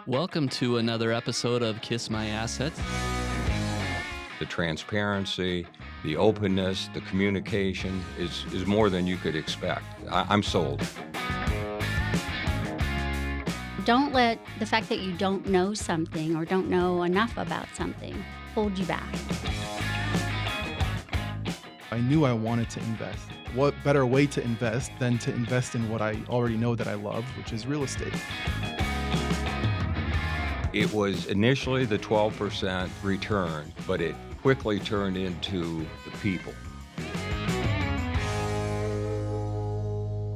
Welcome to another episode of Kiss My Assets. The transparency, the openness, the communication is more than you could expect. I'm sold. Don't let the fact that you don't know something or don't know enough about something hold you back. I knew I wanted to invest. What better way to invest than to invest in what I already know that I love, which is real estate. It was initially the 12% return, but it quickly turned into the people.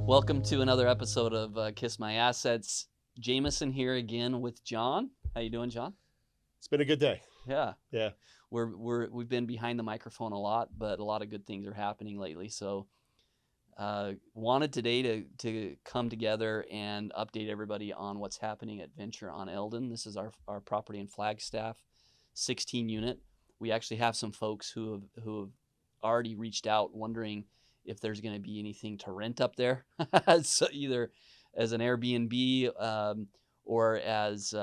Welcome to another episode of Kiss My Assets. Jamison here again with John. How you doing, John? It's been a good day. Yeah. Yeah. We've been behind the microphone a lot, but a lot of good things are happening lately. So wanted today to come together and update everybody on what's happening at Venture on Elden. This is our property in Flagstaff, 16 unit. We actually have some folks who have already reached out wondering if there's going to be anything to rent up there. So either as an Airbnb or as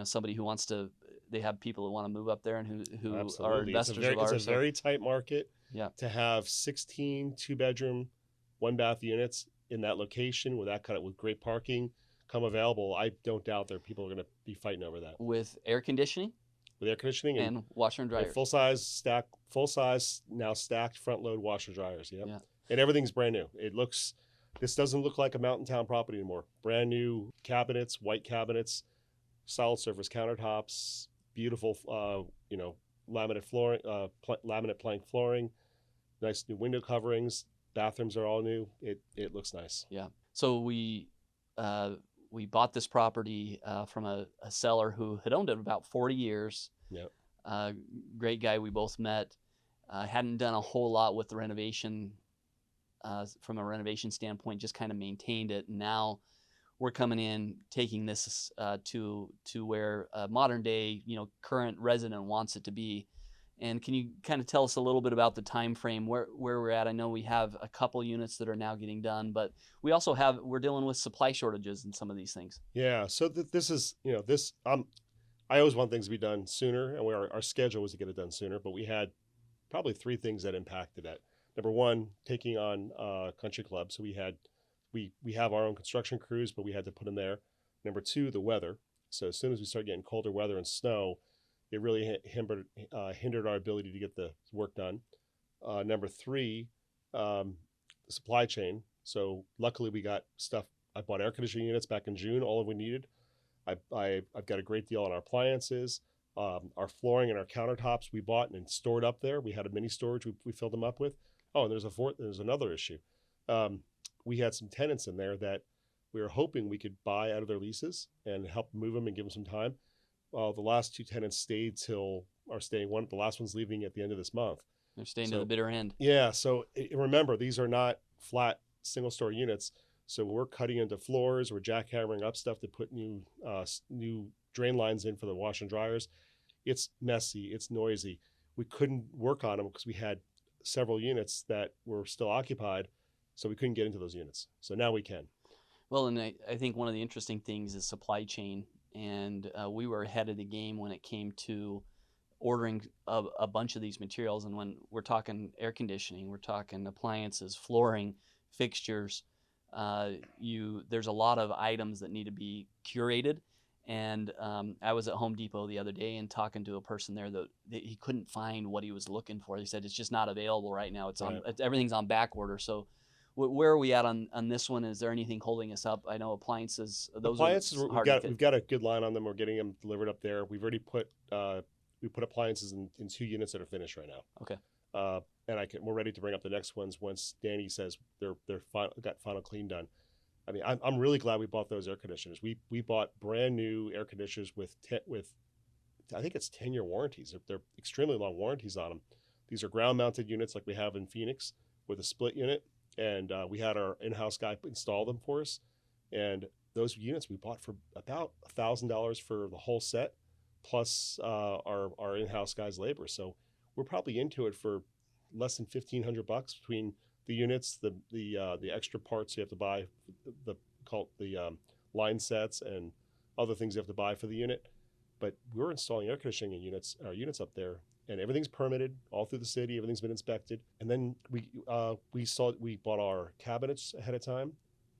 somebody who wants to. They have people who want to move up there and who Absolutely. are investors of ours. It's a very tight market. Yeah. To have 16 two-bedroom, one-bath units in that location with that with great parking come available, I don't doubt there are people who are going to be fighting over that. With air conditioning and washer and dryer. Full-size now stacked front-load washer dryers. Yep. Yeah. And everything's brand new. This doesn't look like a mountain town property anymore. Brand new cabinets, white cabinets, solid surface countertops, beautiful, laminate flooring, laminate plank flooring, nice new window coverings. Bathrooms are all new. It looks nice. Yeah. So we bought this property from a seller who had owned it about 40 years. Yep. Great guy. We both met. Hadn't done a whole lot with the renovation from a renovation standpoint. Just kind of maintained it. And now we're coming in, taking this to where a modern day, current resident wants it to be. And can you kind of tell us a little bit about the time frame where we're at? I know we have a couple units that are now getting done, but we also we're dealing with supply shortages in some of these things. Yeah. So this is, I always want things to be done sooner, and our schedule was to get it done sooner, but we had probably three things that impacted that. Number one, taking on country clubs. So we have our own construction crews, but we had to put them there. Number two, the weather. So as soon as we started getting colder weather and snow, it really hindered our ability to get the work done. Number three, the supply chain. So luckily we got stuff. I bought air conditioning units back in June, all of we needed. I've got a great deal on our appliances. Our flooring and our countertops we bought and stored up there. We had a mini storage we filled them up with. Oh, and there's another issue. We had some tenants in there that we were hoping we could buy out of their leases and help move them and give them some time. The last two tenants are staying. The last one's leaving at the end of this month. They're staying to the bitter end. Yeah. So remember, these are not flat single-story units. So we're cutting into floors. We're jackhammering up stuff to put new drain lines in for the wash and dryers. It's messy. It's noisy. We couldn't work on them because we had several units that were still occupied. So we couldn't get into those units. So now we can. Well, and I think one of the interesting things is supply chain. And we were ahead of the game when it came to ordering a bunch of these materials. And when we're talking air conditioning, we're talking appliances, flooring, fixtures, there's a lot of items that need to be curated. And I was at Home Depot the other day and talking to a person there that he couldn't find what he was looking for. He said it's just not available right now. Everything's on back order. So where are we at on this one? Is there anything holding us up? I know appliances. We've got a good line on them. We're getting them delivered up there. We've already put appliances in 2 units that are finished right now. Okay. And we're ready to bring up the next ones once Danny says they're got final clean done. I mean, I'm really glad we bought those air conditioners. We bought brand new air conditioners with I think it's 10-year warranties. They're extremely long warranties on them. These are ground mounted units like we have in Phoenix with a split unit. And we had our in-house guy install them for us. And those units we bought for about $1,000 for the whole set, plus our in-house guy's labor. So we're probably into it for less than $1,500 between the units, the extra parts you have to buy, the line sets, and other things you have to buy for the unit. But we're installing air conditioning units up there, and everything's permitted all through the city. Everything's been inspected. And then we bought our cabinets ahead of time.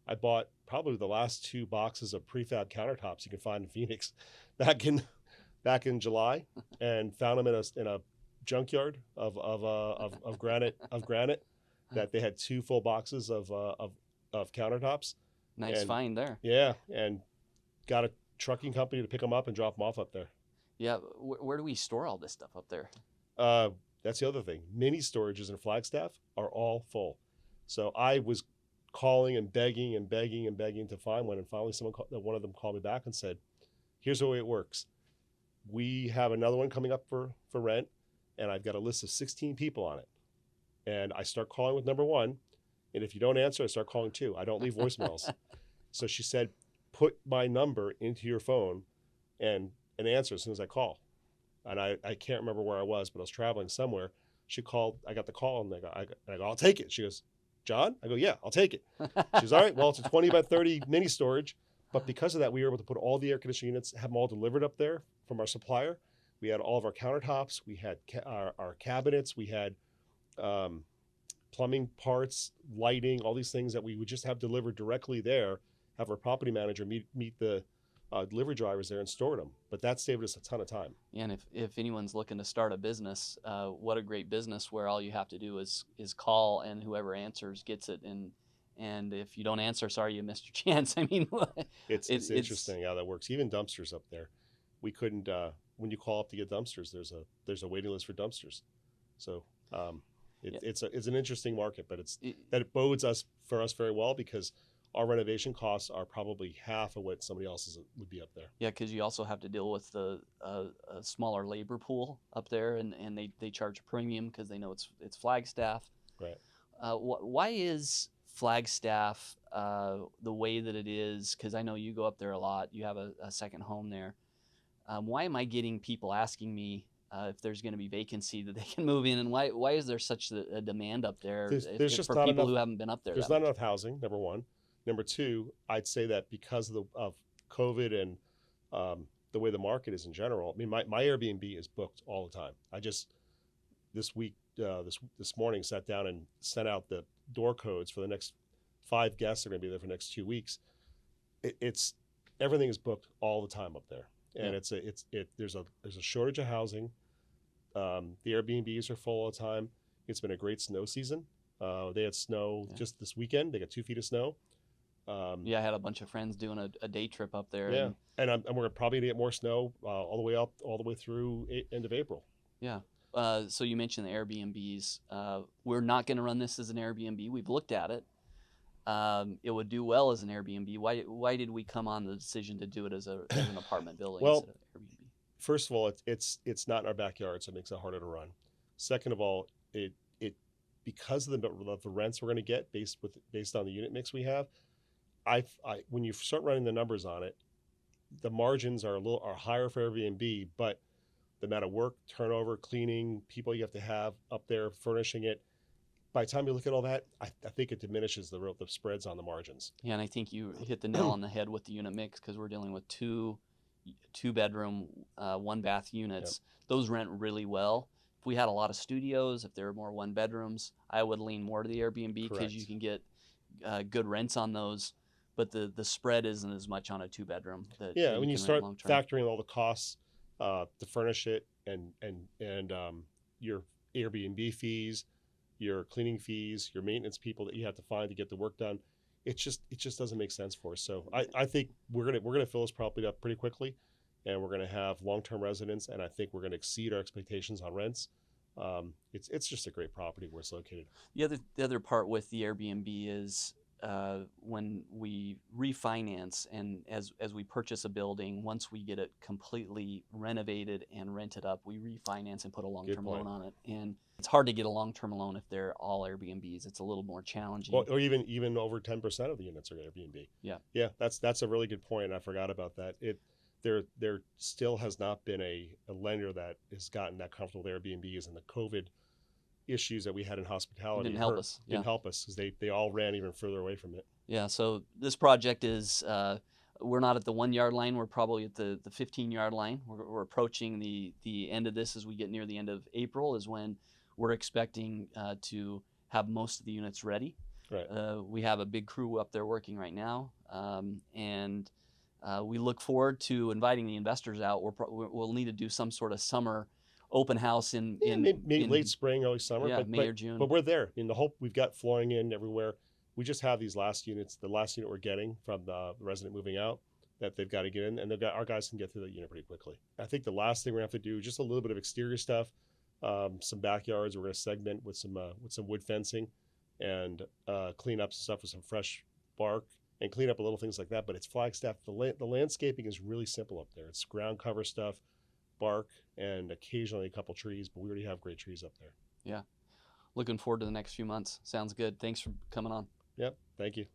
I bought probably the last 2 boxes of prefab countertops you can find in Phoenix back in July, and found them in a junkyard of granite that they had 2 full boxes of countertops. Nice find there. Yeah, and got a trucking company to pick them up and drop them off up there. Yeah, where do we store all this stuff up there? That's the other thing. Mini storages in Flagstaff are all full. So I was calling and begging to find one, and finally one of them called me back and said, "Here's the way it works. We have another one coming up for rent, and I've got a list of 16 people on it. And I start calling with number 1, and if you don't answer, I start calling 2. I don't leave voicemails." So she said, "Put my number into your phone and answer as soon as I call." And I can't remember where I was, but I was traveling somewhere. She called, I got the call, and I go, "I'll take it." She goes, "John?" I go, "Yeah, I'll take it." She's, "All right, well, it's a 20 by 30 mini storage." But because of that, we were able to put all the air conditioning units, have them all delivered up there from our supplier. We had all of our countertops. We had our cabinets. We had plumbing parts, lighting, all these things that we would just have delivered directly there, have our property manager meet the delivery drivers there and store them. But that saved us a ton of time. Yeah, and if anyone's looking to start a business, what a great business where all you have to do is call, and whoever answers gets it. And if you don't answer, sorry, you missed your chance. I mean, it's interesting how that works. Even dumpsters up there, we couldn't. When you call up to get dumpsters, there's a waiting list for dumpsters. So it's an interesting market, but it bodes for us very well, because our renovation costs are probably half of what somebody else's would be up there. Yeah, because you also have to deal with the a smaller labor pool up there, and they charge a premium because they know it's Flagstaff. Right. Why is Flagstaff the way that it is? Because I know you go up there a lot. You have a second home there. Why am I getting people asking me if there's going to be vacancy that they can move in, and why is there such a demand up there? There's just for not people enough, who haven't been up there. There's not enough housing, number 1. Number 2, I'd say that because of COVID and the way the market is in general. I mean, my Airbnb is booked all the time. I just this week this morning sat down and sent out the door codes for the next 5 guests that are going to be there for the next 2 weeks. It's everything is booked all the time up there, and there's a shortage of housing. The Airbnbs are full all the time. It's been a great snow season. They had snow just this weekend. They got 2 feet of snow. I had a bunch of friends doing a day trip up there. Yeah, and we're probably going to get more snow all the way through end of April. Yeah. So you mentioned the Airbnbs. We're not going to run this as an Airbnb. We've looked at it. It would do well as an Airbnb. Why did we come on the decision to do it as an apartment building instead of Airbnb? First of all, it's not in our backyard, so it makes it harder to run. Second of all, it because of the rents we're going to get based on the unit mix we have. When you start running the numbers on it, the margins are higher for Airbnb, but the amount of work, turnover, cleaning, people you have to have up there, furnishing it, by the time you look at all that, I think it diminishes the spreads on the margins. Yeah, and I think you hit the nail on the head with the unit mix, because we're dealing with two bedroom, 1 bath units. Yep. Those rent really well. If we had a lot of studios, if there were more 1 bedrooms, I would lean more to the Airbnb, because you can get good rents on those. But the spread isn't as much on a 2 bedroom. Yeah, when you start factoring all the costs to furnish it, and your Airbnb fees, your cleaning fees, your maintenance people that you have to find to get the work done, it just doesn't make sense for us. So I think we're gonna fill this property up pretty quickly, and we're gonna have long-term residents, and I think we're gonna exceed our expectations on rents. It's just a great property where it's located. The other part with the Airbnb is when we refinance, and as we purchase a building, once we get it completely renovated and rented up, we refinance and put a long-term loan on it. And it's hard to get a long-term loan if they're all Airbnbs. It's a little more challenging. Or even over 10% of the units are Airbnb. Yeah, that's a really good point, and I forgot about that. There still has not been a lender that has gotten that comfortable with Airbnbs, and the COVID issues that we had in hospitality didn't help us because they all ran even further away from it. Yeah, so this project is we're not at the 1 yard line. We're probably at the 15-yard line. We're approaching the end of this as we get near the end of April is when we're expecting to have most of the units ready. Right. We have a big crew up there working right now, and we look forward to inviting the investors out. We'll need to do some sort of summer open house in maybe late spring, early summer. Yeah, but, May or June. But we're there. I mean, the whole we've got flooring in everywhere. We just have these last units. The last unit we're getting from the resident moving out that they've got to get in, and our guys can get through that unit pretty quickly. I think the last thing we're gonna have to do is just a little bit of exterior stuff, some backyards. We're gonna segment with some wood fencing, and clean up stuff with some fresh bark and clean up a little things like that. But it's Flagstaff. The landscaping is really simple up there. It's ground cover stuff, bark, and occasionally a couple trees. But we already have great trees up there. Yeah, looking forward to the next few months. Sounds good. Thanks for coming on. Yep. Thank you.